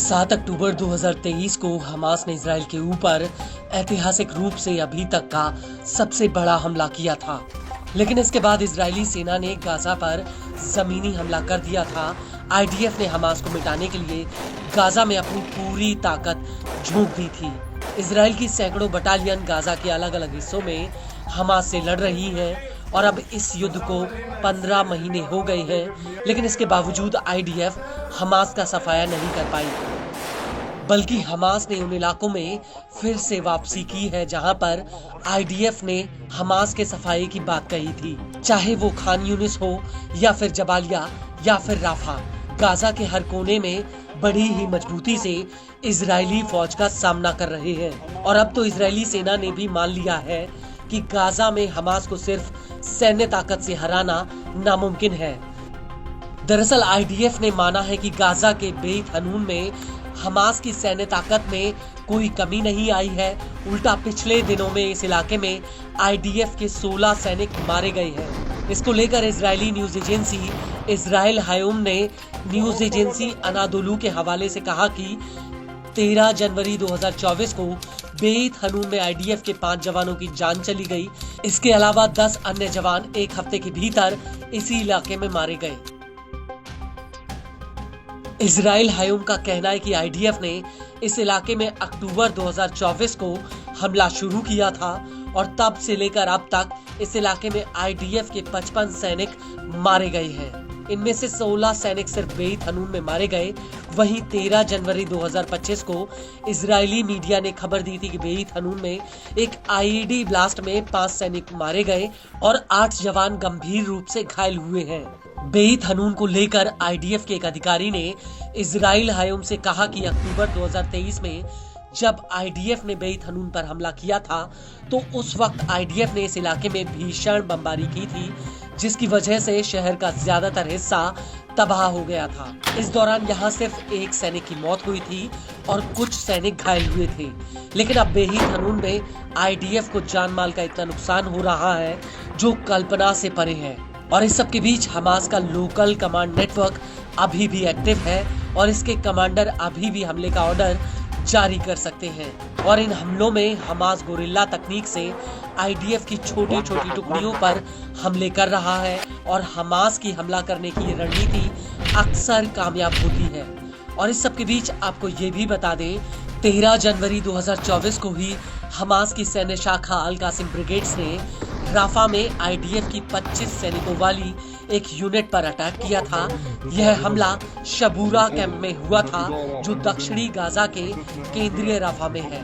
7 अक्टूबर 2023 को हमास ने इजराइल के ऊपर ऐतिहासिक रूप से अभी तक का सबसे बड़ा हमला किया था। लेकिन इसके बाद इजरायली सेना ने गाजा पर जमीनी हमला कर दिया था। आईडीएफ ने हमास को मिटाने के लिए गाजा में अपनी पूरी ताकत झोंक दी थी। इजराइल की सैकड़ों बटालियन गाजा के अलग अलग हिस्सों में हमास से लड़ रही हैं और अब इस युद्ध को 15 महीने हो गए हैं, लेकिन इसके बावजूद आईडीएफ हमास का सफाया नहीं कर पाई, बल्कि हमास ने उन इलाकों में फिर से वापसी की है जहां पर आईडीएफ ने हमास के सफाये की बात कही थी। चाहे वो खान यूनिस हो या फिर जबालिया या फिर राफा, गाजा के हर कोने में बड़ी ही मजबूती से इजरायली फौज का सामना कर रहे हैं। और अब तो इजरायली सेना ने भी मान लिया है कि गाजा में हमास को सिर्फ सैन्य ताकत से हराना नामुमकिन है। दरअसल आईडीएफ ने माना है कि गाजा के बेत हनून में हमास की सैन्य ताकत में कोई कमी नहीं आई है। उल्टा पिछले दिनों में इस इलाके में आईडीएफ के 16 सैनिक मारे गए हैं। इसको लेकर Israeli news agency Israel Hayom ने न्यूज एजेंसी अनादोलू के हवाले से कहा कि 13 जनवरी 2024 को बेत हनून में आईडीएफ के 5 जवानों की जान चली गई। इसके अलावा 10 अन्य जवान एक हफ्ते के भीतर इसी इलाके में मारे गए। इजराइल हायोम का कहना है कि आईडीएफ ने इस इलाके में अक्टूबर 2024 को हमला शुरू किया था और तब से लेकर अब तक इस इलाके में आईडीएफ के 55 सैनिक मारे गए हैं। इनमें से 16 सैनिक सिर्फ बेत हनून में मारे गए। वहीं 13 जनवरी 2025 को इजरायली मीडिया ने खबर दी थी कि बेत हनून में एक आईईडी ब्लास्ट में 5 सैनिक मारे गए और 8 जवान गंभीर रूप से घायल हुए हैं। बेत हनून को लेकर आईडीएफ के एक अधिकारी ने इजराइल हायोम से कहा कि अक्टूबर 2023 में जब आईडीएफ ने बेत हनून पर हमला किया था तो उस वक्त आईडीएफ ने इस इलाके में भीषण बमबारी की थी, जिसकी वजह से शहर का ज्यादातर हिस्सा तबाह हो गया था। इस दौरान यहाँ सिर्फ एक सैनिक की मौत हुई थी और कुछ सैनिक घायल हुए थे। लेकिन अब बेत हनून में आईडीएफ को जान माल का इतना नुकसान हो रहा है जो कल्पना से परे है। और इस सब के बीच हमास का लोकल कमांड नेटवर्क अभी भी एक्टिव है और इसके कमांडर अभी भी हमले का ऑर्डर जारी कर सकते हैं। और इन हमलों में हमास गोरिल्ला तकनीक से आईडीएफ की छोटी छोटी टुकड़ियों पर हमले कर रहा है और हमास की हमला करने की ये रणनीति अक्सर कामयाब होती है। और इस सब के बीच आपको ये भी बता दें, 13 जनवरी 2024 को ही हमास की सैन्य शाखा अल कासिम ब्रिगेड्स ने राफा में आईडीएफ की 25 सैनिकों वाली एक यूनिट पर अटैक किया था। यह हमला शबूरा कैंप में हुआ था जो दक्षिणी गाजा के केंद्रीय राफा में है।